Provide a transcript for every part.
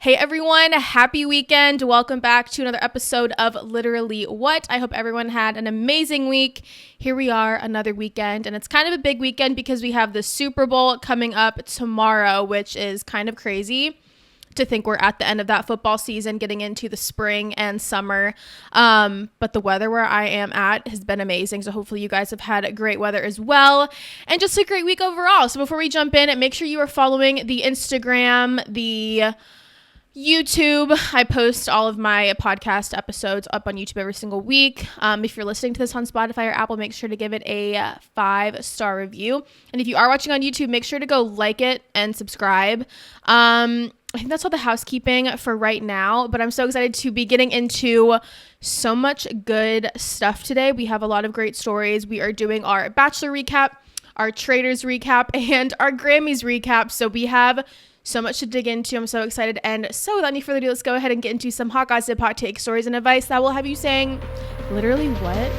Hey everyone, happy weekend. Welcome back to another episode of Literally What. I hope everyone had an amazing week. Here we are, another weekend, and it's kind of a big weekend because we have the Super Bowl coming up tomorrow, which is kind of crazy to think we're at the end of that football season, getting into the spring and summer. But the weather where I am at has been amazing. So hopefully you guys have had great weather as well, and just a great week overall. So before we jump in, make sure you are following the Instagram, the YouTube. I post all of my podcast episodes up on YouTube every single week. If you're listening to this on Spotify or Apple, make sure to give it a 5-star review. And if you are watching on YouTube, make sure to go like it and subscribe. I think that's all the housekeeping for right now, but I'm so excited to be getting into so much good stuff today. We have a lot of great stories. We are doing our Bachelor recap, our TRAITORS recap, and our GRAMMY'S recap. So we have so much to dig into. I'm so excited. And so without any further ado, let's go ahead and get into some hot gossip, hot take, stories, and advice that will have you saying, literally what?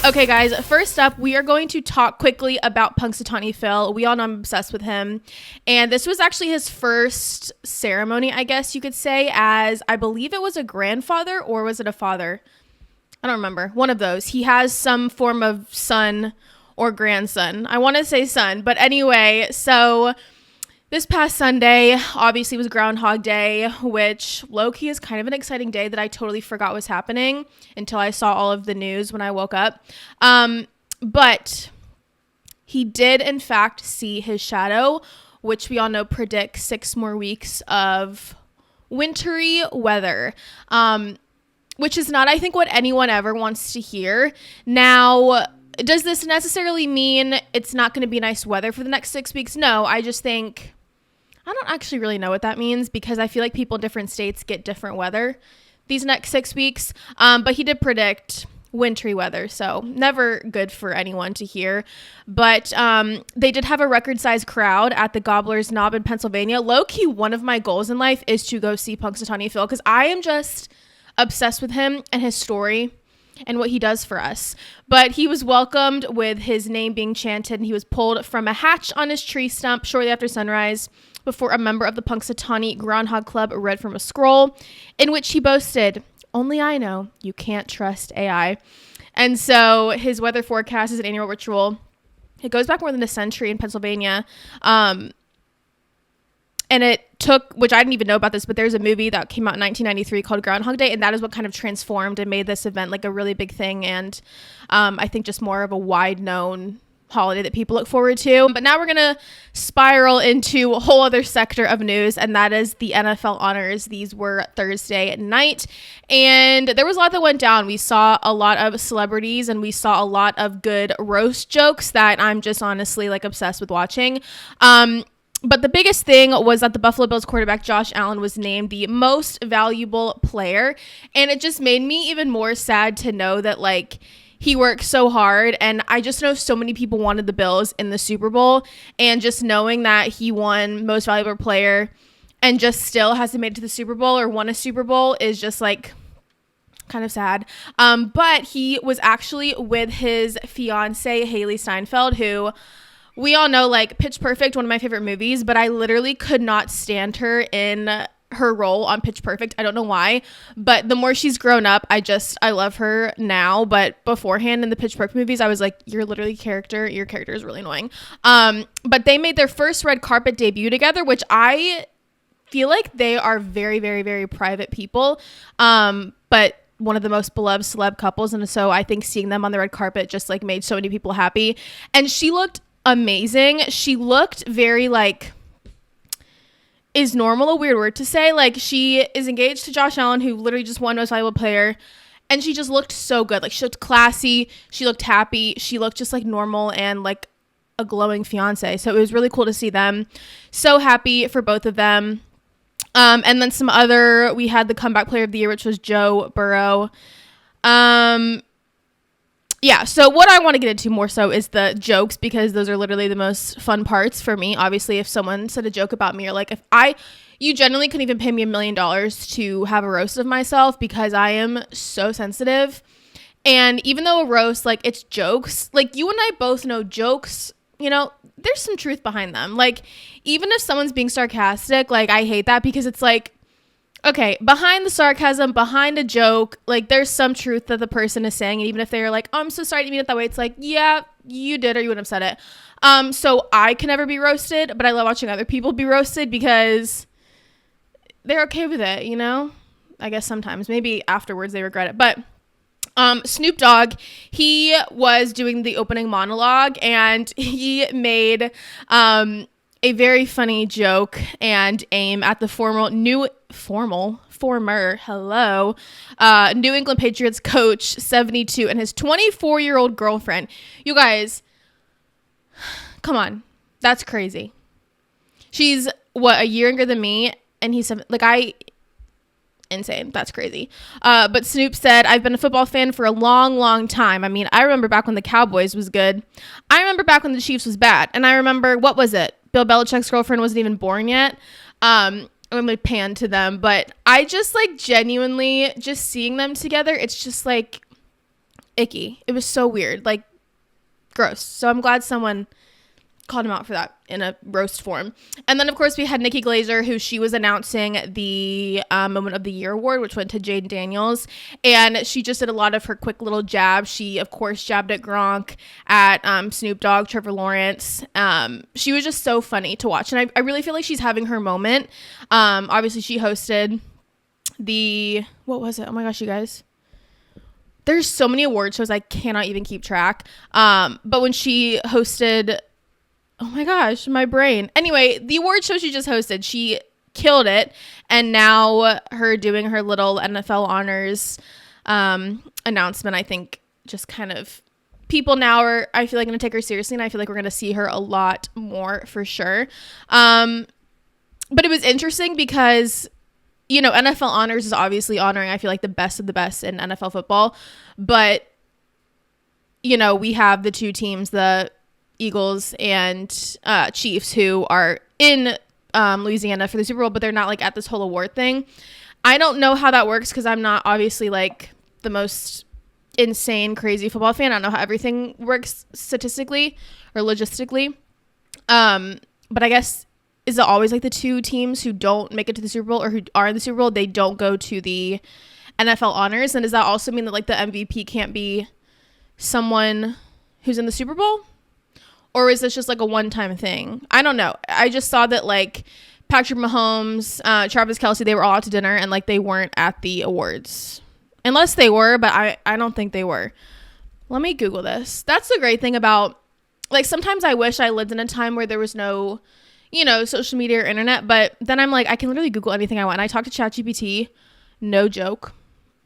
Okay, guys, first up, we are going to talk quickly about PUNXSUTAWNEY Phil. We all know I'm obsessed with him. And this was actually his first ceremony, I guess you could say, as I believe it was a grandfather, or was it a father? I don't remember. One of those. He has some form of son or grandson. I want to say son. But anyway, so this past Sunday, obviously, was Groundhog Day, which low-key is kind of an exciting day that I totally forgot was happening until I saw all of the news when I woke up. But he did, in fact, see his shadow, which we all know predicts 6 more weeks of wintry weather, which is not, I think, what anyone ever wants to hear. Now, does this necessarily mean it's not going to be nice weather for the next 6 weeks? No, I just think I don't actually really know what that means, because I feel like people in different states get different weather these next 6 weeks. But he did predict wintry weather, so never good for anyone to hear. But they did have a record-sized crowd at the Gobbler's Knob in Pennsylvania. Low-key, one of my goals in life is to go see PUNXSUTAWNEY Phil, because I am just obsessed with him and his story and what he does for us. But he was welcomed with his name being chanted, and he was pulled from a hatch on his tree stump shortly after sunrise before a member of the PUNXSUTAWNEY Groundhog Club read from a scroll in which he boasted, "Only I know you can't trust AI." And so his weather forecast is an annual ritual. It goes back more than a century in Pennsylvania. And it took, which I didn't even know about this, but there's a movie that came out in 1993 called Groundhog Day, and that is what kind of transformed and made this event like a really big thing, and I think just more of a wide known holiday that people look forward to. But now we're gonna spiral into a whole other sector of news, and that is the NFL honors. These were Thursday night, and there was a lot that went down. We saw a lot of celebrities, and we saw a lot of good roast jokes that I'm just honestly like obsessed with watching. But the biggest thing was that the Buffalo Bills quarterback Josh Allen was named the most valuable player, and it just made me even more sad to know that like he worked so hard, and I just know so many people wanted the Bills in the Super Bowl, and just knowing that he won most valuable player and just still hasn't made it to the Super Bowl or won a Super Bowl is just like kind of sad. But he was actually with his fiance Haley Steinfeld, who we all know, like, Pitch Perfect, one of my favorite movies, but I literally could not stand her in her role on Pitch Perfect. I don't know why, but the more she's grown up, I love her now. But beforehand in the Pitch Perfect movies, I was like, you're literally your character is really annoying. But they made their first red carpet debut together, which I feel like they are very, very, very private people. But one of the most beloved celeb couples. And so I think seeing them on the red carpet just like made so many people happy. And she looked amazing. She looked very like, is normal a weird word to say? Like, she is engaged to Josh Allen, who literally just won most valuable player, and she just looked so good. Like, she looked classy, she looked happy, she looked just like normal and like a glowing fiance. So it was really cool to see them. So happy for both of them. And then we had the comeback player of the year, which was Joe Burrow. Yeah, so what I want to get into more so is the jokes, because those are literally the most fun parts for me. Obviously, if someone said a joke about me, or like you generally couldn't even pay me $1 million to have a roast of myself, because I am so sensitive And even though a roast, like, it's jokes, like, you and I both know jokes, you know, there's some truth behind them. Like, even if someone's being sarcastic, like, I hate that because it's like, okay, behind the sarcasm, behind a joke, like, there's some truth that the person is saying. And even if they're like, oh, I'm so sorry to mean it that way, it's like, yeah, you did, or you wouldn't have said it. So I can never be roasted, but I love watching other people be roasted because they're okay with it, you know? I guess sometimes. Maybe afterwards they regret it. But Snoop Dogg, he was doing the opening monologue, and he made a very funny joke and aim at the former New England Patriots coach, 72, and his 24-year-old girlfriend. You guys, come on, that's crazy. She's a year younger than me, and he's insane. That's crazy. But Snoop said, I've been a football fan for a long, long time. I mean, I remember back when the Cowboys was good. I remember back when the Chiefs was bad. And I remember, what was it? Bill Belichick's girlfriend wasn't even born yet. I'm going to pan to them. But I just, like, genuinely, just seeing them together, it's just, like, icky. It was so weird. Like, gross. So I'm glad someone called him out for that in a roast form. And then, of course, we had Nikki Glaser, who she was announcing the Moment of the Year award, which went to Jade Daniels. And she just did a lot of her quick little jabs. She, of course, jabbed at Gronk, at Snoop Dogg, Trevor Lawrence. She was just so funny to watch. And I really feel like she's having her moment. Obviously, she hosted what was it? Oh my gosh, you guys. There's so many award shows I cannot even keep track. But when she hosted... Oh my gosh, my brain. Anyway, the award show she just hosted, she killed it. And now her doing her little NFL honors announcement, I think just kind of people now are, I feel like, going to take her seriously. And I feel like we're going to see her a lot more for sure. But it was interesting because, you know, NFL honors is obviously honoring, I feel like, the best of the best in NFL football. But, you know, we have the two teams, the Eagles and Chiefs, who are in Louisiana for the Super Bowl, but they're not, like, at this whole award thing. I don't know how that works because I'm not obviously, like, the most insane crazy football fan. I don't know how everything works statistically or logistically, but I guess, is it always, like, the two teams who don't make it to the Super Bowl or who are in the Super Bowl, they don't go to the NFL honors? And does that also mean that, like, the MVP can't be someone who's in the Super Bowl? Or is this just, like, a one-time thing? I don't know. I just saw that, like, Patrick Mahomes, Travis Kelce, they were all out to dinner, and, like, they weren't at the awards. Unless they were, but I don't think they were. Let me Google this. That's the great thing about, like, sometimes I wish I lived in a time where there was no, you know, social media or internet, but then I'm like, I can literally Google anything I want. And I talk to ChatGPT, no joke,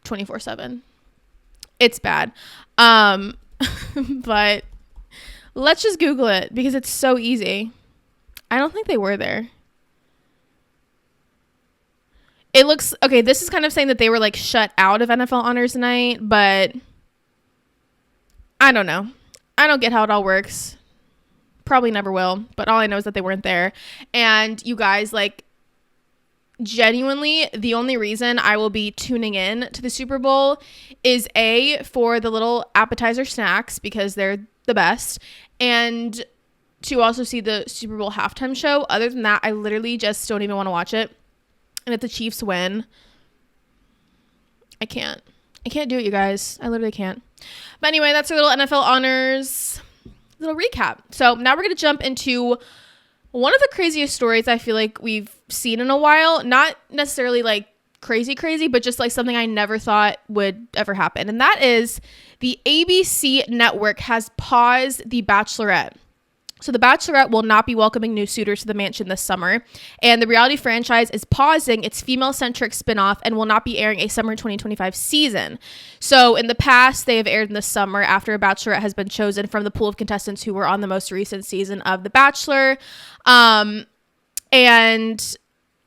24/7. It's bad. But... let's just Google it because it's so easy. I don't think they were there. It looks... okay, this is kind of saying that they were, like, shut out of NFL Honors Night, but I don't know. I don't get how it all works. Probably never will, but all I know is that they weren't there. And you guys, like, genuinely, the only reason I will be tuning in to the Super Bowl is for the little appetizer snacks because they're the best, and to also see the Super Bowl halftime show. Other than that, I literally just don't even want to watch it. And if the Chiefs win, I can't do it, you guys. I literally can't. But anyway, that's our little NFL honors little recap. So now we're going to jump into one of the craziest stories I feel like we've seen in a while. Not necessarily, like, crazy, but just, like, something I never thought would ever happen. And that is the ABC network has paused The Bachelorette. So The Bachelorette will not be welcoming new suitors to the mansion this summer, and the reality franchise is pausing its female-centric spinoff and will not be airing a summer 2025 season. So in the past, they have aired in the summer after a Bachelorette has been chosen from the pool of contestants who were on the most recent season of The Bachelor. And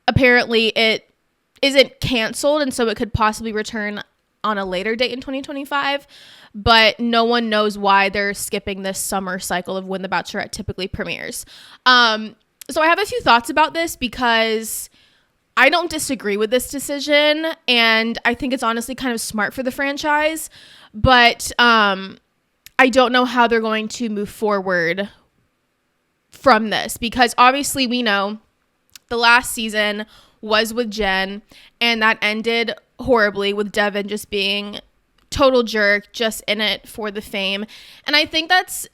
apparently it isn't canceled, and so it could possibly return on a later date in 2025, but no one knows why they're skipping this summer cycle of when The Bachelorette typically premieres. So I have a few thoughts about this because I don't disagree with this decision, and I think it's honestly kind of smart for the franchise, But I don't know how they're going to move forward from this, because obviously we know the last season was with Jen, and that ended horribly with Devin just being total jerk, just in it for the fame. And I think that's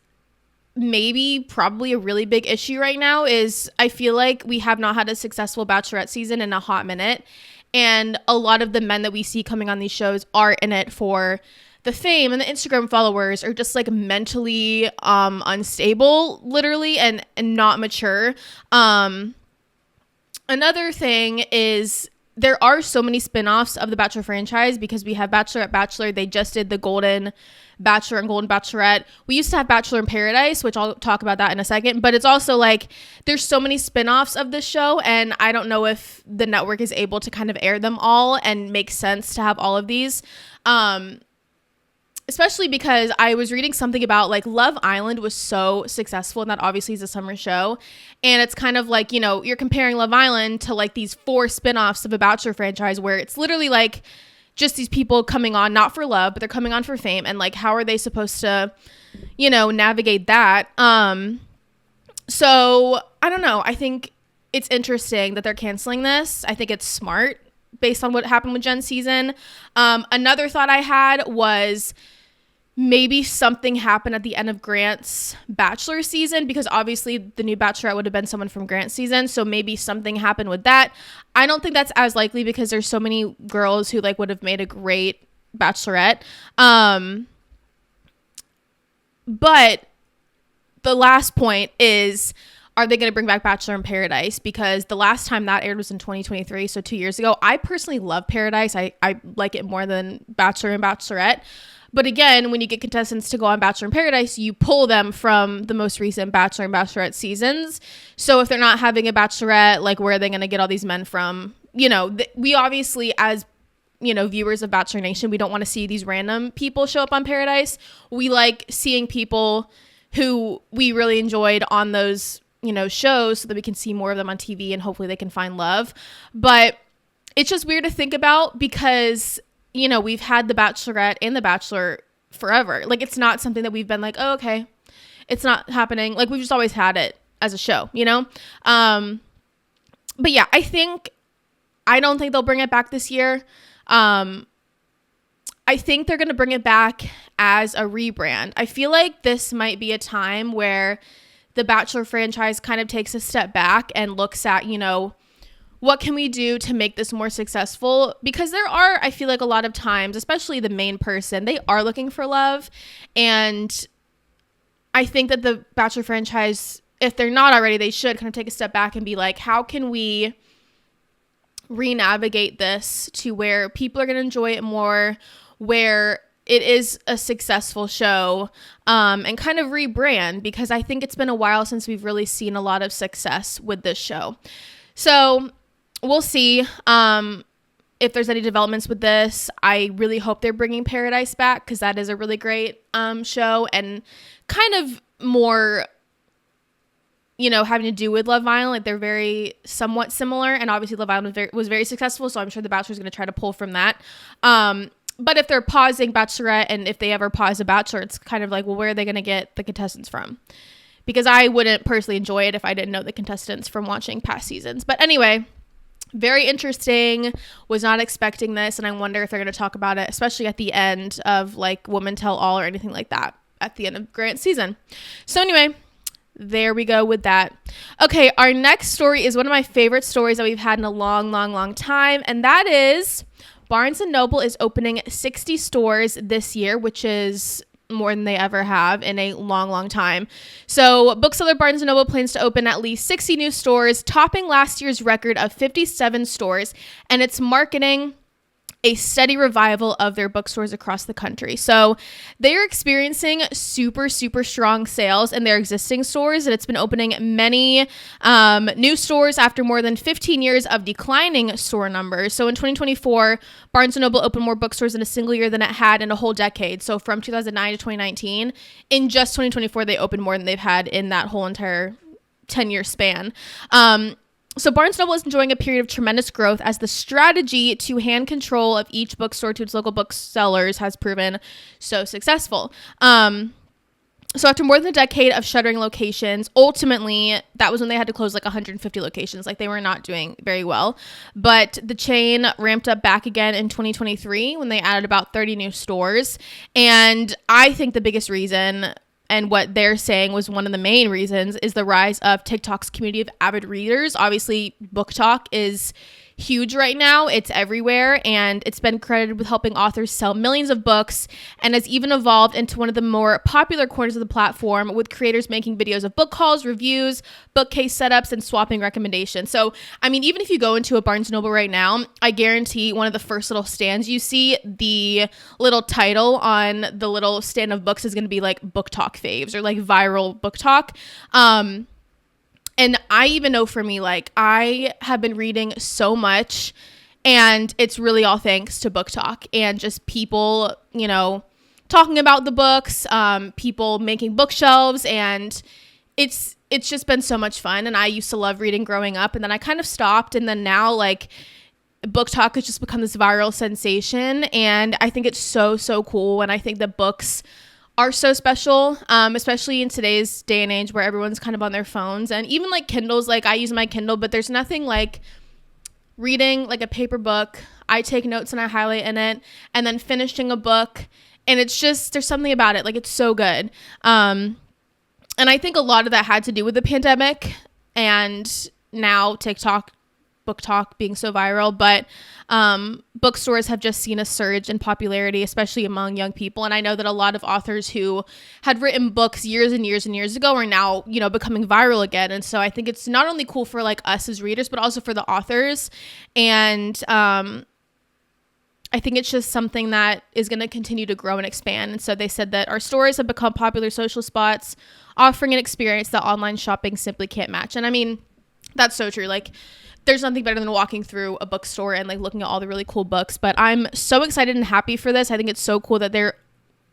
probably a really big issue right now, is I feel like we have not had a successful Bachelorette season in a hot minute, and a lot of the men that we see coming on these shows are in it for the fame and the Instagram followers, are just like mentally unstable, literally, and not mature. Another thing is there are so many spin-offs of the Bachelor franchise, because we have Bachelorette, Bachelor. They just did the Golden Bachelor and Golden Bachelorette. We used to have Bachelor in Paradise, which I'll talk about that in a second. But it's also like there's so many spin-offs of this show, and I don't know if the network is able to kind of air them all and make sense to have all of these. Especially because I was reading something about like Love Island was so successful, and that obviously is a summer show. And it's kind of like, you know, you're comparing Love Island to like these 4 spinoffs of a Bachelor franchise, where it's literally like just these people coming on, not for love, but they're coming on for fame. And like, how are they supposed to, you know, navigate that? So I don't know. I think it's interesting that they're canceling this. I think it's smart based on what happened with Jen's season. Another thought I had was, maybe something happened at the end of Grant's Bachelor season, because obviously the new Bachelorette would have been someone from Grant's season. So maybe something happened with that. I don't think that's as likely, because there's so many girls who like would have made a great Bachelorette. But the last point is, are they going to bring back Bachelor in Paradise? Because the last time that aired was in 2023, so 2 years ago. I personally love Paradise. I like it more than Bachelor and Bachelorette. But again, when you get contestants to go on Bachelor in Paradise, you pull them from the most recent Bachelor and Bachelorette seasons. So if they're not having a Bachelorette, like, where are they going to get all these men from? You know, we obviously, as, you know, viewers of Bachelor Nation, we don't want to see these random people show up on Paradise. We like seeing people who we really enjoyed on those, you know, shows, so that we can see more of them on TV, and hopefully they can find love. But it's just weird to think about, because, you know, we've had the Bachelorette and the Bachelor forever. Like, it's not something that we've been like, oh, okay, it's not happening. Like, we've just always had it as a show, you know? But yeah, I don't think they'll bring it back this year. I think they're going to bring it back as a rebrand. I feel like this might be a time where the Bachelor franchise kind of takes a step back and looks at, you know, what can we do to make this more successful? Because there are, I feel like, a lot of times, especially the main person, they are looking for love. And I think that the Bachelor franchise, if they're not already, they should kind of take a step back and be like, how can we re-navigate this to where people are going to enjoy it more, where it is a successful show, and kind of rebrand, because I think it's been a while since we've really seen a lot of success with this show. So we'll see if there's any developments with this. I really hope they're bringing Paradise back, because that is a really great show, and kind of more, you know, having to do with Love Island. Like, they're very somewhat similar, and obviously Love Island was very successful, so I'm sure The Bachelor is going to try to pull from that. But if they're pausing Bachelorette, and if they ever pause a Bachelor, it's kind of like, well, where are they going to get the contestants from? Because I wouldn't personally enjoy it if I didn't know the contestants from watching past seasons. But anyway, very interesting. Was not expecting this, and I wonder if they're going to talk about it, especially at the end of like Women Tell All or anything like that at the end of Grant's season. So anyway, there we go with that. Okay, our next story is one of my favorite stories that we've had in a long time, and that is Barnes & Noble is opening 60 stores this year, which is more than they ever have in a long time. So bookseller Barnes & Noble plans to open at least 60 new stores, topping last year's record of 57 stores, and it's marketing a steady revival of their bookstores across the country. So they are experiencing super strong sales in their existing stores, and it's been opening many new stores after more than 15 years of declining store numbers. So in 2024, Barnes & Noble opened more bookstores in a single year than it had in a whole decade. So from 2009 to 2019, in just 2024, they opened more than they've had in that whole entire 10-year span. So Barnes & Noble is enjoying a period of tremendous growth as the strategy to hand control of each bookstore to its local booksellers has proven so successful. So after more than a decade of shuttering locations, ultimately, that was when they had to close like 150 locations. Like they were not doing very well. But the chain ramped up back again in 2023 when they added about 30 new stores. And I think the biggest reason, and what they're saying was one of the main reasons, is the rise of TikTok's community of avid readers. Obviously, Book Talk is huge right now. It's everywhere, and it's been credited with helping authors sell millions of books, and has even evolved into one of the more popular corners of the platform, with creators making videos of book hauls, reviews, bookcase setups, and swapping recommendations. So, I mean, even if you go into a Barnes & Noble right now, I guarantee one of the first little stands you see, the little title on the little stand of books is going to be like Book Talk faves or like viral book talk. And I even know for me, like, I have been reading so much, and it's really all thanks to Book Talk and just people, you know, talking about the books, people making bookshelves, and it's just been so much fun. And I used to love reading growing up, and then I kind of stopped, and then now, like, Book Talk has just become this viral sensation, and I think it's so, so cool, and I think the books are so special, especially in today's day and age where everyone's kind of on their phones, and even like Kindles. Like I use my Kindle, but there's nothing like reading like a paper book. I take notes and I highlight in it, and then finishing a book, and it's just, there's something about it, like it's so good. And I think a lot of that had to do with the pandemic and now TikTok, Book Talk being so viral, but bookstores have just seen a surge in popularity, especially among young people. And I know that a lot of authors who had written books years and years and years ago are now, you know, becoming viral again. And so I think it's not only cool for like us as readers, but also for the authors. And I think it's just something that is going to continue to grow and expand. And so they said that our stores have become popular social spots, offering an experience that online shopping simply can't match. And I mean, that's so true. Like, there's nothing better than walking through a bookstore and like looking at all the really cool books. But I'm so excited and happy for this. I think it's so cool that they're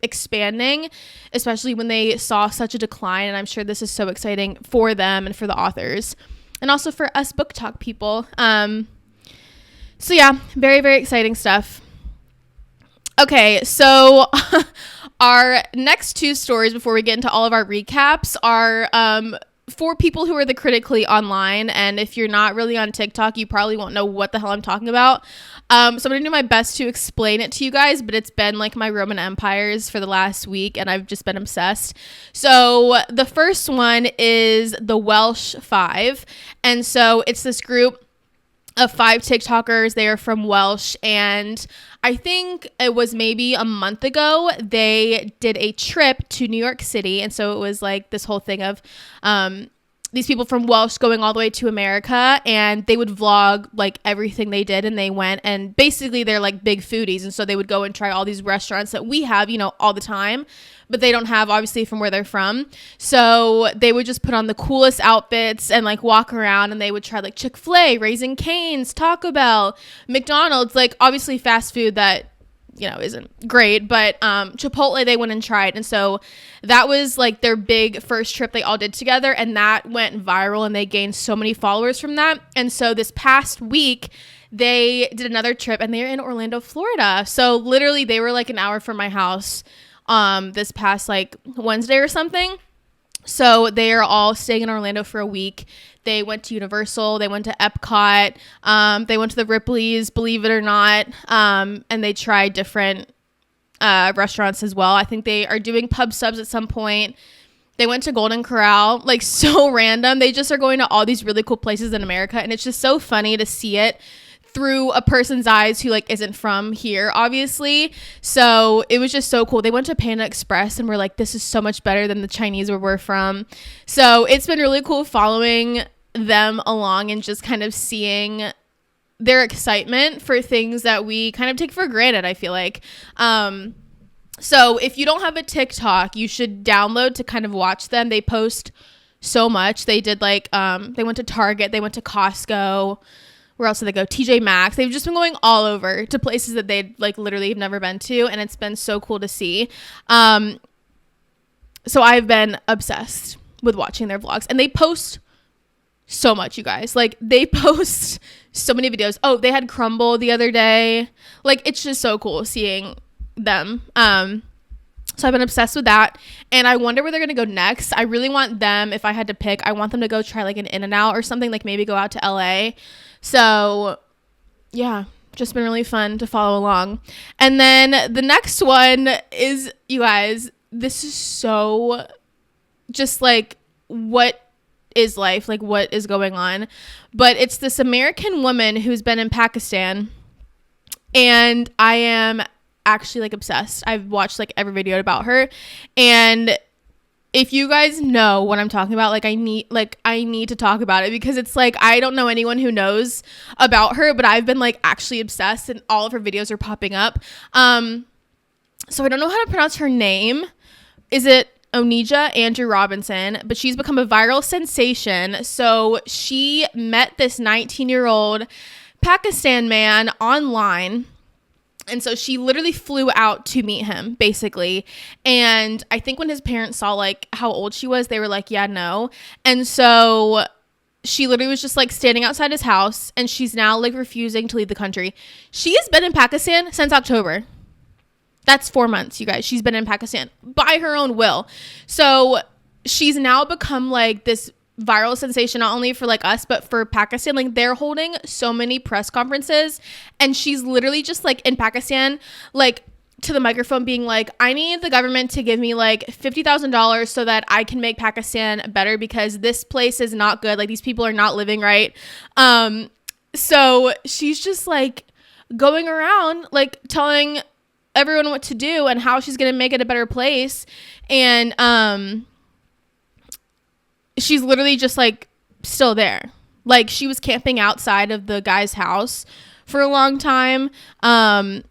expanding, especially when they saw such a decline. And I'm sure this is so exciting for them and for the authors, and also for us Book Talk people. So yeah, very, very exciting stuff. Okay, so our next two stories before we get into all of our recaps are for people who are the critically online, and if you're not really on TikTok, you probably won't know what the hell I'm talking about. So I'm gonna do my best to explain it to you guys, but it's been like my Roman empires for the last week, and I've just been obsessed. So the first one is the Welsh 5, and so it's this group of 5 TikTokers. They are from Welsh, and I think it was maybe a month ago they did a trip to New York City, and so it was like this whole thing of these people from Welsh going all the way to America, and they would vlog like everything they did, and they went, and basically they're like big foodies, and so they would go and try all these restaurants that we have, you know, all the time, but they don't have obviously from where they're from. So they would just put on the coolest outfits and like walk around, and they would try like Chick-fil-A, Raising Cane's, Taco Bell, McDonald's, like obviously fast food that, you know, isn't great, but Chipotle they went and tried. And so that was like their big first trip they all did together, and that went viral, and they gained so many followers from that. And so this past week they did another trip, and they're in Orlando, Florida. So literally they were like an hour from my house this past like Wednesday or something. So they are all staying in Orlando for a week. They went to Universal, they went to Epcot, they went to the Ripley's, believe it or not, and they tried different restaurants as well. I think they are doing pub subs at some point. They went to Golden Corral, like so random. They just are going to all these really cool places in America, and it's just so funny to see it through a person's eyes who like isn't from here, obviously. So it was just so cool. They went to Panda Express and were like, this is so much better than the Chinese where we're from. So it's been really cool following them along and just kind of seeing their excitement for things that we kind of take for granted, I feel like. So if you don't have a TikTok, you should download to kind of watch them. They post so much. They did like, they went to Target, they went to Costco. Where else did they go? TJ Maxx. They've just been going all over to places that they like literally have never been to, and it's been so cool to see. So I've been obsessed with watching their vlogs, and they post so much, you guys. Like, they post so many videos. Oh, they had Crumble the other day. Like, it's just so cool seeing them. So I've been obsessed with that, and I wonder where they're gonna go next. I really want them, if I had to pick, I want them to go try like an In-N-Out or something, like maybe go out to LA. So yeah, just been really fun to follow along. And then the next one is, you guys, this is so just like, what is life, like what is going on? But it's this American woman who's been in Pakistan, and I am actually like obsessed. I've watched like every video about her, and if you guys know what I'm talking about, like I need to talk about it, because it's like, I don't know anyone who knows about her, but I've been like actually obsessed, and all of her videos are popping up. So I don't know how to pronounce her name. Is it Onija Andrew Robinson? But she's become a viral sensation. So she met this 19-year-old Pakistan man online. And so she literally flew out to meet him, basically. And I think when his parents saw like how old she was, they were like, yeah, no. And so she literally was just like standing outside his house, and she's now like refusing to leave the country. She has been in Pakistan since October. That's 4 months, you guys. She's been in Pakistan by her own will. So she's now become like this viral sensation, not only for like us, but for Pakistan. Like, they're holding so many press conferences, and she's literally just like in Pakistan, like to the microphone being like, I need the government to give me like $50,000 so that I can make Pakistan better, because this place is not good. Like, these people are not living right. So she's just like going around like telling everyone what to do and how she's going to make it a better place. And she's literally just like still there. Like, she was camping outside of the guy's house for a long time. And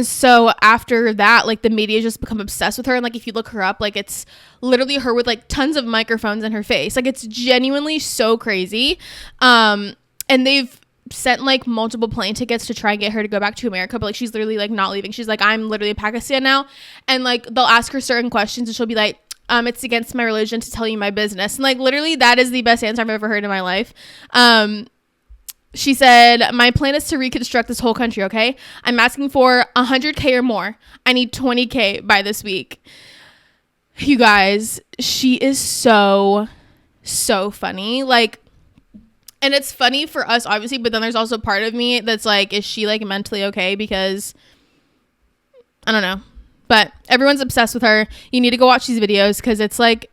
so after that, like, the media just become obsessed with her. And like, if you look her up, like, it's literally her with like tons of microphones in her face. Like, it's genuinely so crazy. And they've sent like multiple plane tickets to try and get her to go back to America, but like, she's literally like not leaving. She's like, I'm literally in Pakistan now. And like, they'll ask her certain questions, and she'll be like, it's against my religion to tell you my business. And like, literally, that is the best answer I've ever heard in my life. She said, my plan is to reconstruct this whole country. Okay, I'm asking for 100K or more. I need 20K by this week. You guys, she is so funny. Like, and it's funny for us, obviously, but then there's also part of me that's like, is she like mentally okay? Because I don't know. But everyone's obsessed with her. You need to go watch these videos, because it's like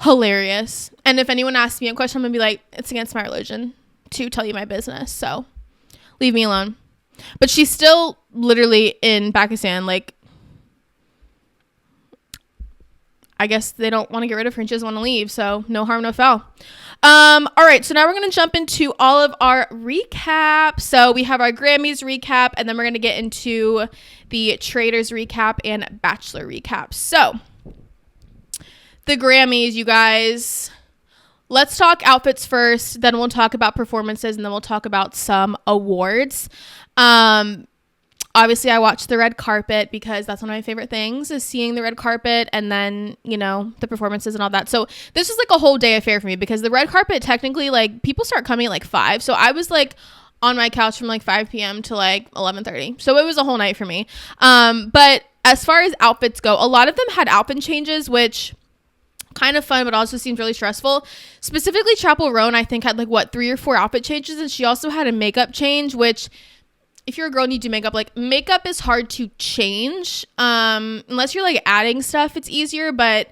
hilarious. And if anyone asks me a question, I'm gonna be like, it's against my religion to tell you my business, so leave me alone. But she's still literally in Pakistan. Like, I guess they don't want to get rid of her, and she doesn't want to leave, so no harm, no foul. All right, so now we're going to jump into all of our recaps. So we have our Grammys recap, and then we're going to get into the Traitors recap and Bachelor recap. So the Grammys, you guys, let's talk outfits first, then we'll talk about performances, and then we'll talk about some awards. Obviously, I watched the red carpet, because that's one of my favorite things, is seeing the red carpet, and then, you know, the performances and all that. So this was like a whole day affair for me, because the red carpet, technically, like, people start coming at like 5. So I was like on my couch from like 5 p.m. to like 11:30. So it was a whole night for me. But as far as outfits go, a lot of them had outfit changes, which kind of fun, but also seems really stressful. Specifically, Chapel Roan, I think, had like 3 or 4 outfit changes, and she also had a makeup change, which, if you're a girl and you do makeup, like, makeup is hard to change. Unless you're like adding stuff, it's easier. But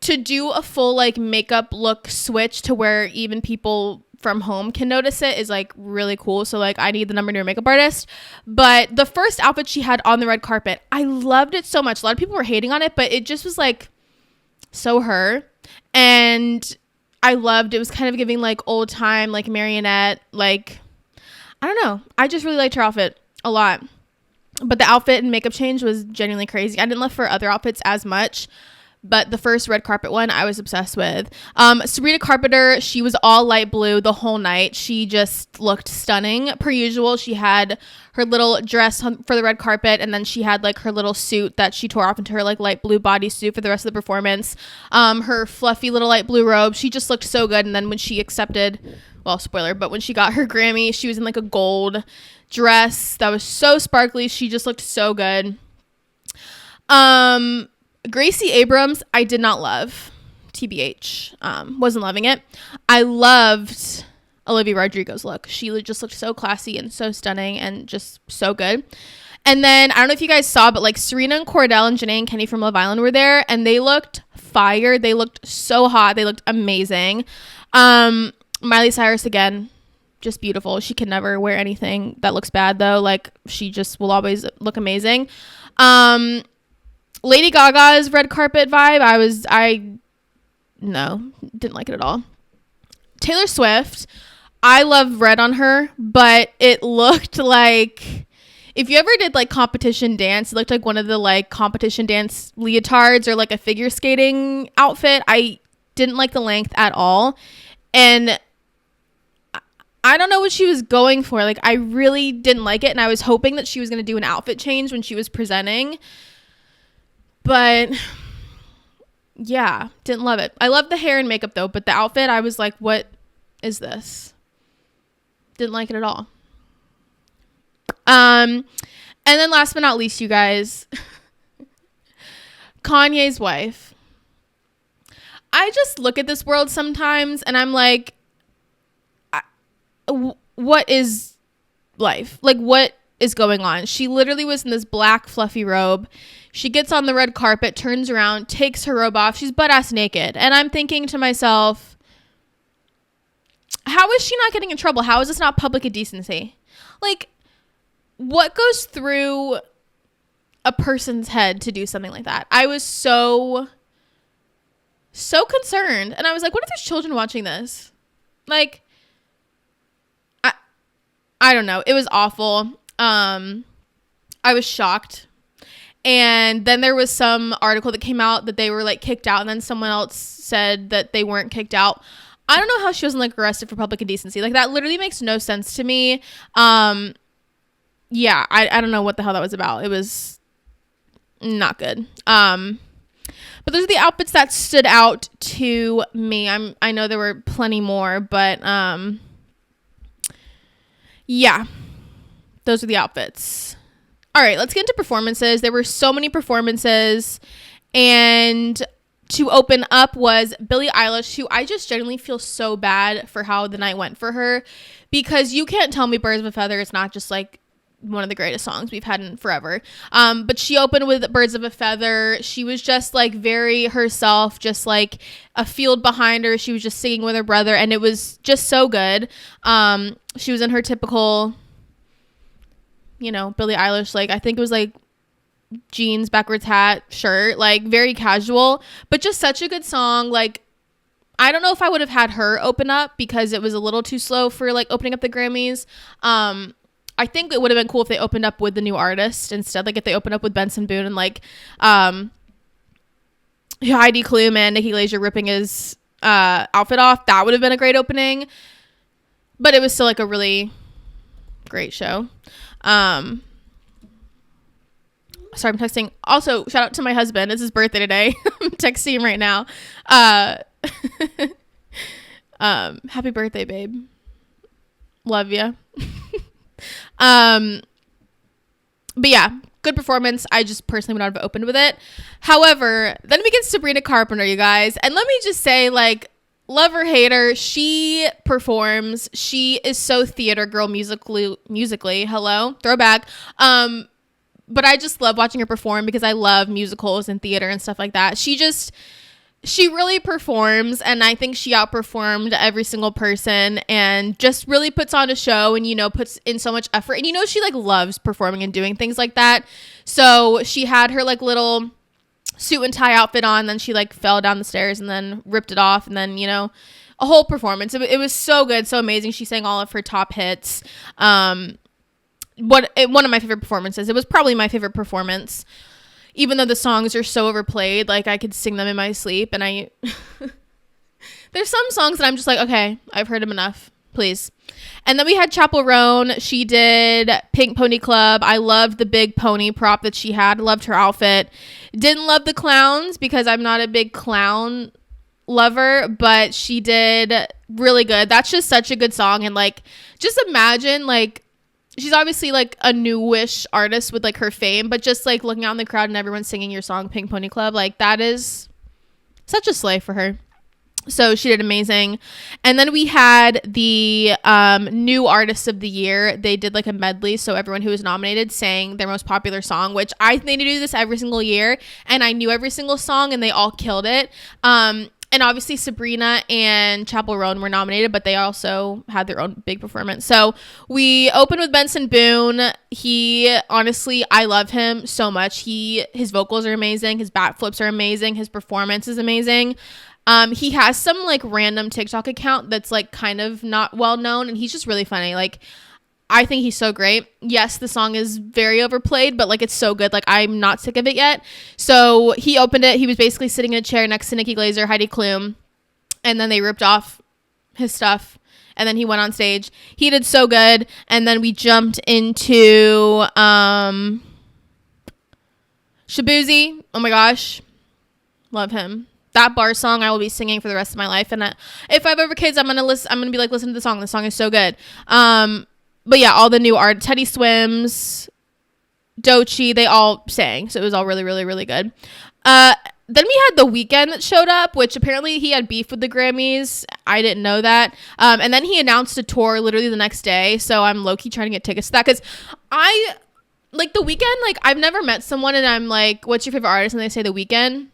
to do a full like makeup look switch to where even people from home can notice it is like really cool. So like, I need the number to a makeup artist. But the first outfit she had on the red carpet, I loved it so much. A lot of people were hating on it, but it just was like so her. And I loved it. It was kind of giving like old time, like marionette, like, I don't know. I just really liked her outfit a lot. But the outfit and makeup change was genuinely crazy. I didn't love her other outfits as much. but the first red carpet one I was obsessed with. Sabrina Carpenter, she was all light blue the whole night. She just looked stunning per usual. She had her little dress for the red carpet, and then she had like her little suit that she tore off into her like light blue bodysuit for the rest of the performance. Her fluffy little light blue robe, she just looked so good. And then when she accepted, well, spoiler, but when she got her Grammy, she was in like a gold dress that was so sparkly. She just looked so good. Gracie Abrams, I did not love. TBH. Wasn't loving it. I loved Olivia Rodrigo's look. She just looked so classy and so stunning and just so good. And then I don't know if you guys saw, but like Serena and Cordell and Janae and Kenny from Love Island were there, and they looked fire. They looked so hot. They looked amazing. Miley Cyrus, again, just beautiful. She can never wear anything that looks bad though. Like, she just will always look amazing. Lady Gaga's red carpet vibe, no, didn't like it at all. Taylor Swift, I love red on her, but it looked like, if you ever did like competition dance, it looked like one of the like competition dance leotards or like a figure skating outfit. I didn't like the length at all. And I don't know what she was going for. Like, I really didn't like it. And I was hoping that she was going to do an outfit change when she was presenting. But yeah, didn't love it. I love the hair and makeup though. But the outfit, I was like, what is this? Didn't like it at all. And then last but not least, you guys, Kanye's wife. I just look at this world sometimes and I'm like, what is life? Like, what is going on? She literally was in this black fluffy robe. She gets on the red carpet, turns around, takes her robe off. She's butt-ass naked. And I'm thinking to myself, how is she not getting in trouble? How is this not public indecency? Like, what goes through a person's head to do something like that? I was so concerned. And I was like, what if there's children watching this? Like, I don't know. It was awful. I was shocked. And then there was some article that came out that they were like kicked out, and then someone else said that they weren't kicked out. I don't know how she wasn't like arrested for public indecency. Like, that literally makes no sense to me. Yeah, I don't know what the hell that was about. It was not good. But those are the outfits that stood out to me. I know there were plenty more, but yeah, those are the outfits. All right, let's get into performances. There were so many performances, and to open up was Billie Eilish, who I just genuinely feel so bad for how the night went for her, because you can't tell me Birds of a Feather is not just like one of the greatest songs we've had in forever. But she opened with Birds of a Feather. She was just like very herself, just like a field behind her. She was just singing with her brother, and it was just so good. She was in her typical, you know, Billie Eilish, like, I think it was like jeans, backwards hat, shirt, like very casual, but just such a good song. Like, I don't know if I would have had her open up because it was a little too slow for like opening up the Grammys. I think it would have been cool if they opened up with the new artist instead. Like, if they opened up with Benson Boone and like Heidi Klum and Nikki Glaser ripping his outfit off, that would have been a great opening. But it was still like a really great show. Sorry, I'm texting. Also, shout out to my husband. It's his birthday today. I'm texting him right now. Happy birthday, babe. Love ya. But yeah, good performance. I just personally would not have opened with it. However, then we get Sabrina Carpenter, you guys. And let me just say, like, love or hate her, she performs. She is so theater girl musically. Hello, throwback. But I just love watching her perform because I love musicals and theater and stuff like that. She really performs, and I think she outperformed every single person and just really puts on a show and, you know, puts in so much effort. And, you know, she like loves performing and doing things like that. So she had her like little suit and tie outfit on, then she like fell down the stairs and then ripped it off, and then, you know, a whole performance. It was so good, so amazing. She sang all of her top hits. One of my favorite performances. It was probably my favorite performance. even though the songs are so overplayed, like I could sing them in my sleep. And there's some songs that I'm just like, okay, I've heard them enough, please. And then we had Chappell Roan. She did Pink Pony Club. I loved the big pony prop that she had. Loved her outfit. Didn't love the clowns because I'm not a big clown lover, but she did really good. That's just such a good song. And like, just imagine, like, she's obviously like a newish artist with like her fame, but just like looking out in the crowd and everyone singing your song Pink Pony Club, like that is such a slay for her. So she did amazing. And then we had the new artists of the year. They did like a medley, so everyone who was nominated sang their most popular song, which I think they do this every single year, and I knew every single song and they all killed it. And obviously Sabrina and Chappell Roan were nominated, but they also had their own big performance. So we opened with Benson Boone. He, honestly, I love him so much. His vocals are amazing. His backflips are amazing. His performance is amazing. He has some like random TikTok account that's like kind of not well known, and he's just really funny. Like, I think he's so great. Yes, the song is very overplayed, but like it's so good. Like, I'm not sick of it yet. So he opened it. He was basically sitting in a chair next to Nikki Glaser, Heidi Klum, and then they ripped off his stuff, and then he went on stage. He did so good. And then we jumped into Shabuzi. Oh my gosh, love him. That bar song I will be singing for the rest of my life. And if I have ever kids, I'm gonna be like, listen to the song. The song is so good. But yeah, all the new art, Teddy Swims, Doechii, they all sang. So it was all really, really, really good. Then we had The Weeknd that showed up, which apparently he had beef with the Grammys. I didn't know that. And then he announced a tour literally the next day. So I'm low-key trying to get tickets to that, because I like The Weeknd. Like, I've never met someone and I'm like, what's your favorite artist? And they say The Weeknd.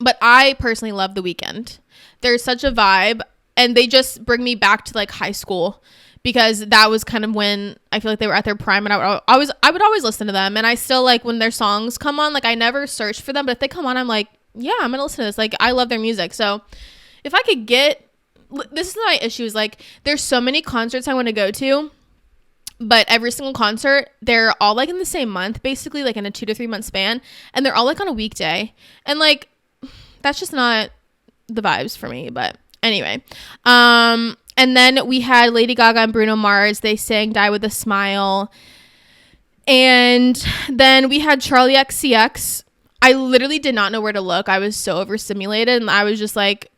But I personally love The Weeknd. There's such a vibe, and they just bring me back to like high school, because that was kind of when I feel like they were at their prime, and I would always listen to them. And I still, like, when their songs come on, like, I never search for them, but if they come on, I'm like, yeah, I'm gonna listen to this. Like, I love their music. So if I could this is my issue, is like, there's so many concerts I want to go to, but every single concert, they're all like in the same month, basically, like in a 2 to 3 month span, and they're all like on a weekday, and like, that's just not the vibes for me. But anyway, and then we had Lady Gaga and Bruno Mars. They sang Die With a Smile. And then we had Charlie XCX. I literally did not know where to look. I was so overstimulated, and I was just like,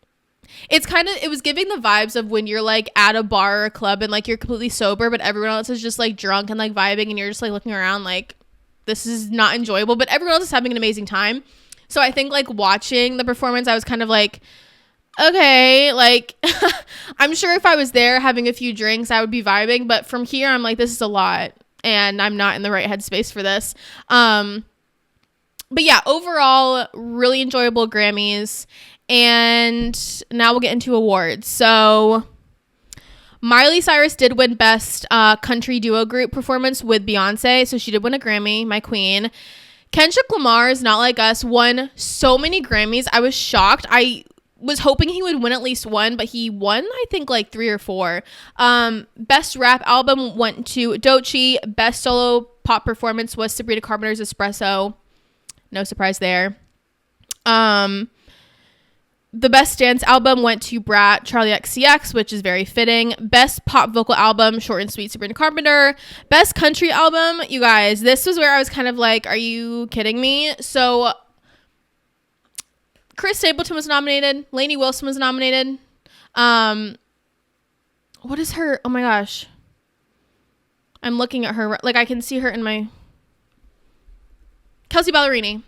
it was giving the vibes of when you're like at a bar or a club and like you're completely sober, but everyone else is just like drunk and like vibing, and you're just like looking around like, this is not enjoyable, but everyone else is having an amazing time. So I think like watching the performance, I was kind of like, okay, like I'm sure if I was there having a few drinks, I would be vibing. But from here, I'm like, this is a lot, and I'm not in the right headspace for this. But yeah, overall, really enjoyable Grammys. And now we'll get into awards. So Miley Cyrus did win Best Country Duo Group Performance with Beyonce. So she did win a Grammy, my queen. Kendrick Lamar's Not Like Us won so many Grammys. I was shocked. I was hoping he would win at least one, but he won, I think, like 3 or 4. Best Rap Album went to Doechii. Best Solo Pop Performance was Sabrina Carpenter's Espresso. No surprise there. The Best Dance Album went to Brat, Charlie XCX, which is very fitting. Best Pop Vocal Album, Short and Sweet, Sabrina Carpenter. Best Country Album, you guys, this was where I was kind of like, are you kidding me? So Chris Stapleton was nominated. Lainey Wilson was nominated. What is her? Oh my gosh. I'm looking at her. Like, I can see her in my... Kelsea Ballerini.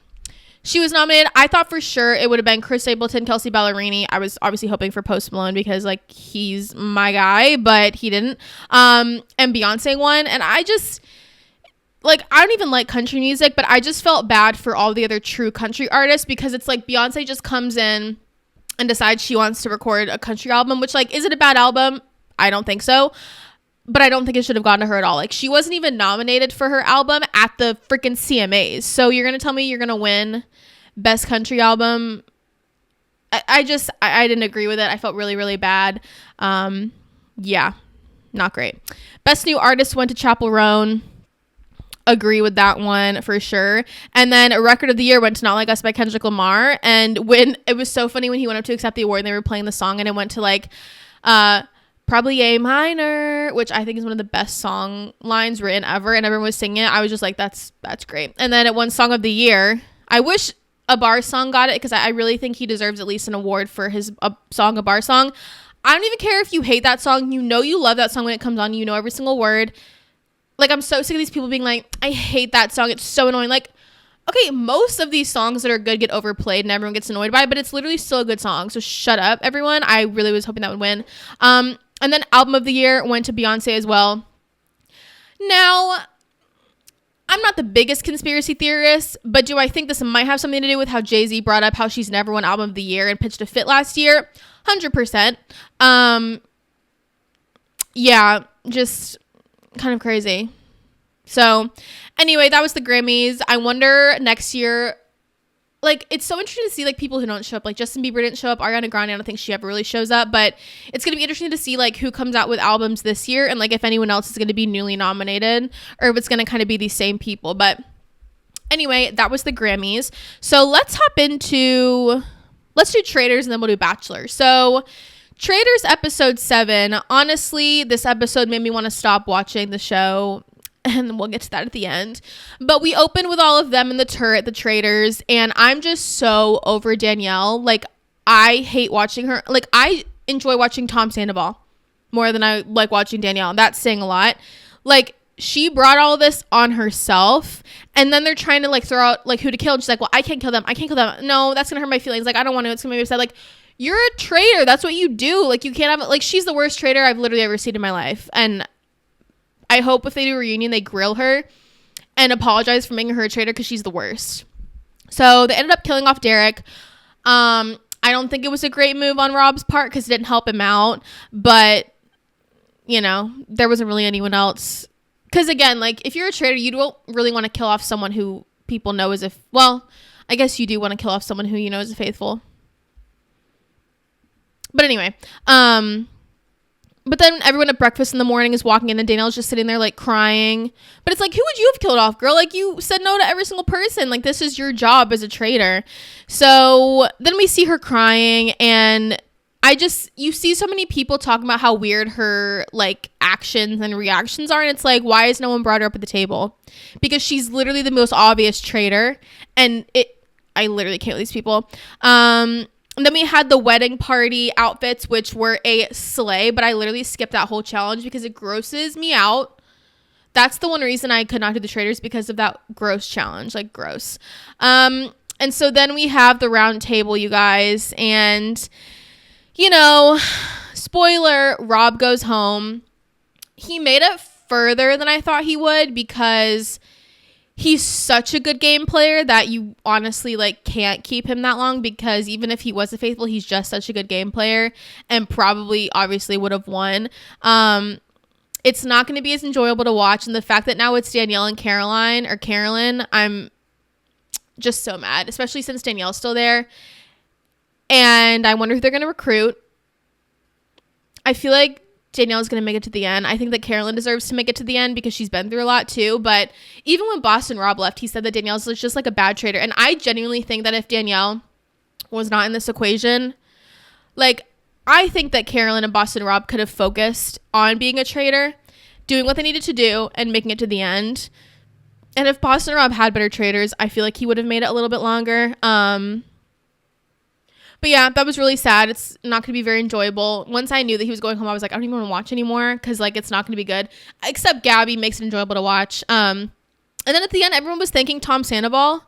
She was nominated. I thought for sure it would have been Chris Stapleton, Kelsea Ballerini. I was obviously hoping for Post Malone because, like, he's my guy, but he didn't. And Beyonce won. And I just, like, I don't even like country music, but I just felt bad for all the other true country artists, because it's like Beyonce just comes in and decides she wants to record a country album, which, like, is it a bad album? I don't think so. But I don't think it should have gone to her at all. Like, she wasn't even nominated for her album at the freaking CMAs. So you're going to tell me you're going to win Best Country Album? I didn't agree with it. I felt really, really bad. Yeah, not great. Best New Artist went to Chappell Roan. agree with that one for sure. And then a record of the year went to Not Like Us by Kendrick Lamar. And when it was so funny when he went up to accept the award and they were playing the song and it went to like probably A minor, which I think is one of the best song lines written ever, and everyone was singing it. I was just like, that's great. And then it won Song of the Year. I wish a bar song got it, because I really think he deserves at least an award for his song, a bar song. I don't even care if you hate that song. You know you love that song when it comes on. You know every single word. Like, I'm so sick of these people being like, I hate that song. It's so annoying. Like, okay, most of these songs that are good get overplayed and everyone gets annoyed by it, but it's literally still a good song. So shut up, everyone. I really was hoping that would win. And then Album of the Year went to Beyonce as well. Now, I'm not the biggest conspiracy theorist, but do I think this might have something to do with how Jay-Z brought up how she's never won Album of the Year and pitched a fit last year? 100%. Yeah, just kind of crazy. So anyway, that was the Grammys. I wonder next year, like, it's so interesting to see like people who don't show up. Like Justin Bieber didn't show up. Ariana Grande, I don't think she ever really shows up, but it's gonna be interesting to see like who comes out with albums this year, and like if anyone else is gonna be newly nominated, or if it's gonna kind of be these same people. But anyway, that was the Grammys. So let's do Traitors and then we'll do Bachelor. So Traitors episode 7. Honestly, this episode made me want to stop watching the show, and we'll get to that at the end. But we open with all of them in the turret, the Traitors, and I'm just so over Danielle. Like, I hate watching her. Like, I enjoy watching Tom Sandoval more than I like watching Danielle. That's saying a lot. Like, she brought all this on herself, and then they're trying to like throw out like who to kill, and she's like, well, I can't kill them. No, that's gonna hurt my feelings. Like, I don't want to. It's gonna make me upset. Like, you're a traitor. That's what you do. Like, you can't have, like, she's the worst traitor I've literally ever seen in my life. And I hope if they do a reunion, they grill her and apologize for making her a traitor, because she's the worst. So they ended up killing off Derek. I don't think it was a great move on Rob's part, because it didn't help him out. But, you know, there wasn't really anyone else. Because again, like, if you're a traitor, you don't really want to kill off someone who people know is well, I guess you do want to kill off someone who you know is faithful. But anyway, but then everyone at breakfast in the morning is walking in, and Danielle's just sitting there like crying. But it's like, who would you have killed off, girl? Like, you said no to every single person. Like, this is your job as a traitor. So then we see her crying, and you see so many people talking about how weird her like actions and reactions are. And it's like, why has no one brought her up at the table? Because she's literally the most obvious traitor. And I literally can't with these people. And then we had the wedding party outfits, which were a slay, but I literally skipped that whole challenge because it grosses me out. That's the one reason I could not do the Traitors, because of that gross challenge, like gross. And so then we have the round table, you guys, and, you know, spoiler, Rob goes home. He made it further than I thought he would, because he's such a good game player that you honestly like can't keep him that long, because even if he was a faithful, he's just such a good game player and probably obviously would have won. It's not going to be as enjoyable to watch, and the fact that now it's Danielle and Carolyn, I'm just so mad, especially since Danielle's still there, and I wonder who they're going to recruit. I feel like Danielle's going to make it to the end. I think that Carolyn deserves to make it to the end, because she's been through a lot too. But even when Boston Rob left, he said that Danielle's just like a bad traitor. And I genuinely think that if Danielle was not in this equation, like, I think that Carolyn and Boston Rob could have focused on being a traitor, doing what they needed to do, and making it to the end. And if Boston Rob had better traitors, I feel like he would have made it a little bit longer. But yeah, that was really sad. It's not going to be very enjoyable. Once I knew that he was going home, I was like, I don't even want to watch anymore, because like it's not going to be good. Except Gabby makes it enjoyable to watch. And then at the end, everyone was thanking Tom Sandoval.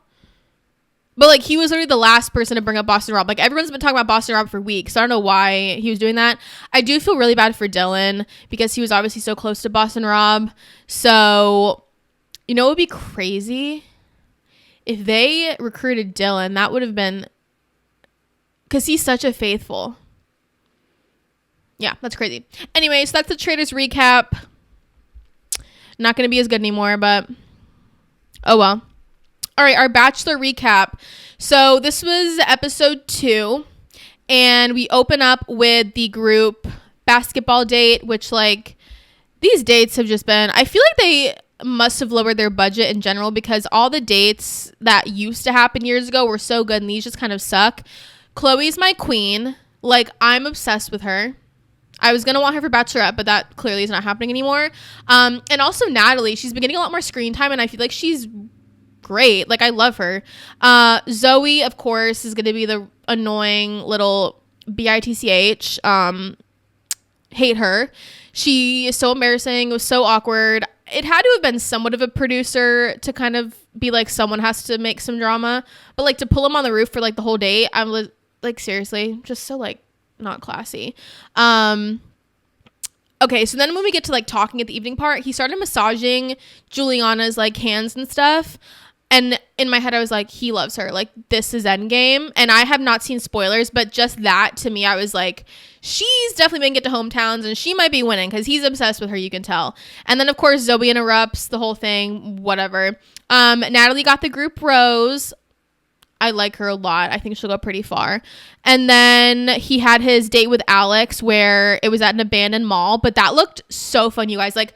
But like, he was literally the last person to bring up Boston Rob. Like, everyone's been talking about Boston Rob for weeks, so I don't know why he was doing that. I do feel really bad for Dylan, because he was obviously so close to Boston Rob. So, you know, it would be crazy if they recruited Dylan. That would have been, because he's such a faithful. Yeah, that's crazy. Anyway, so that's the Traitors recap. Not going to be as good anymore, but oh well. All right, our Bachelor recap. So this was episode 2, and we open up with the group basketball date, which, like, these dates have just been, I feel like must have lowered their budget in general, because all the dates that used to happen years ago were so good and these just kind of suck. Chloe's my queen. Like, I'm obsessed with her. I was going to want her for Bachelorette, but that clearly is not happening anymore. And also Natalie, she's been getting a lot more screen time and I feel like she's great. Like, I love her. Zoe, of course, is going to be the annoying little bitch. Hate her. She is so embarrassing. It was so awkward. It had to have been somewhat of a producer to kind of be like, someone has to make some drama, but like to pull him on the roof for like the whole day, I'm like, seriously, just so like not classy. Okay, so then when we get to like talking at the evening part, he started massaging Juliana's like hands and stuff. And in my head, I was like, he loves her. Like, this is endgame. And I have not seen spoilers, but just that to me, I was like, she's definitely going to get to hometowns and she might be winning because he's obsessed with her, you can tell. And then, of course, Zoe interrupts the whole thing, whatever. Natalie got the group rose. I like her a lot. I think she'll go pretty far. And then he had his date with Alex where it was at an abandoned mall. But that looked so fun, you guys. Like,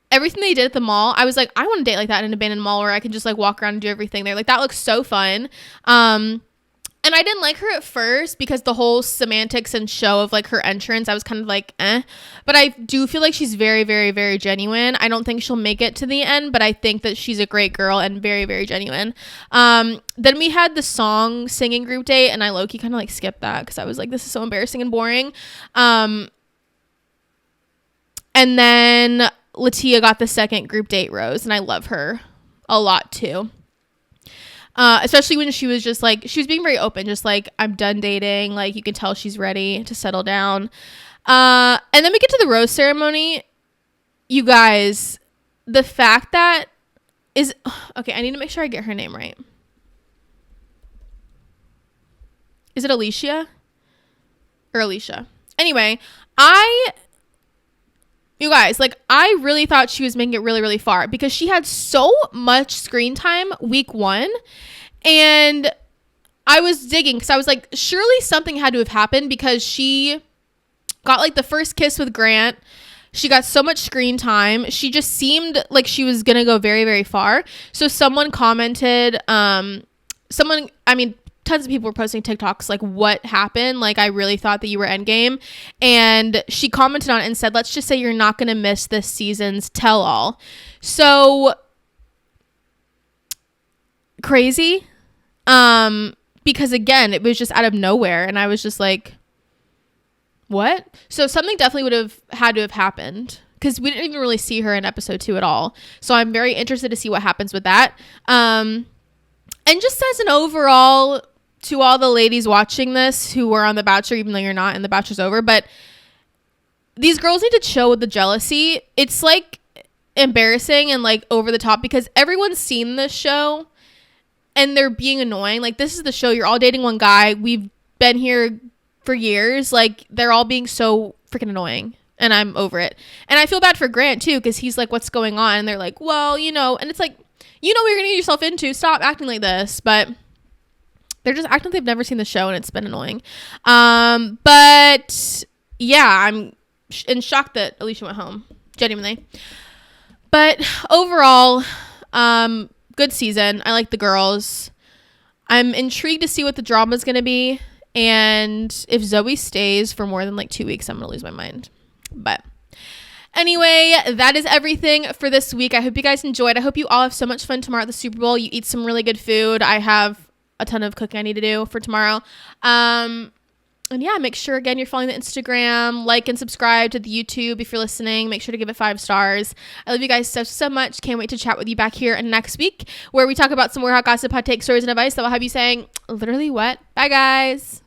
everything they did at the mall, I was like, I want a date like that in an abandoned mall where I can just like walk around and do everything there. Like, that looks so fun. And I didn't like her at first because the whole semantics and show of like her entrance, I was kind of like, but I do feel like she's very, very, very genuine. I don't think she'll make it to the end, but I think that she's a great girl and very, very genuine. Then we had the song singing group date and I low-key kind of like skipped that because I was like, this is so embarrassing and boring. And then Latia got the second group date rose and I love her a lot too. Especially when she was just like, she was being very open, just like, I'm done dating. Like, you can tell she's ready to settle down. And then we get to the rose ceremony. You guys, the fact that is, okay, I need to make sure I get her name right. Is it Alicia or Alicia? Anyway, you guys, like, I really thought she was making it really, really far because she had so much screen time week 1. And I was digging because I was like, surely something had to have happened because she got like the first kiss with Grant. She got so much screen time. She just seemed like she was going to go very, very far. So someone commented, tons of people were posting TikToks like, what happened? Like, I really thought that you were endgame. And she commented on it and said, let's just say you're not going to miss this season's tell all. So crazy. Because again, it was just out of nowhere. And I was just like, what? So something definitely would have had to have happened because we didn't even really see her in episode 2 at all. So I'm very interested to see what happens with that. And just as an overall, to all the ladies watching this who were on The Bachelor, even though you're not and The Bachelor's over, but these girls need to chill with the jealousy. It's like embarrassing and like over the top because everyone's seen this show and they're being annoying. Like, this is the show. You're all dating one guy. We've been here for years. Like, they're all being so freaking annoying and I'm over it. And I feel bad for Grant too because he's like, what's going on? And they're like, well, you know, and it's like, you know what you're gonna get yourself into. Stop acting like this. But they're just acting like they've never seen the show and it's been annoying. But yeah, I'm in shock that Alicia went home, genuinely. But overall, good season. I like the girls. I'm intrigued to see what the drama is gonna be, and if Zoe stays for more than like 2 weeks, I'm gonna lose my mind. But anyway, that is everything for this week. I hope you guys enjoyed. I hope you all have so much fun tomorrow at the Super Bowl. You eat some really good food. I have a ton of cooking I need to do for tomorrow. And yeah, make sure, again, you're following the Instagram, like and subscribe to the YouTube if you're listening. Make sure to give it 5 stars. I love you guys so, so much. Can't wait to chat with you back here next week where we talk about some more hot gossip, hot take, stories, and advice that will have you saying, literally what? Bye, guys.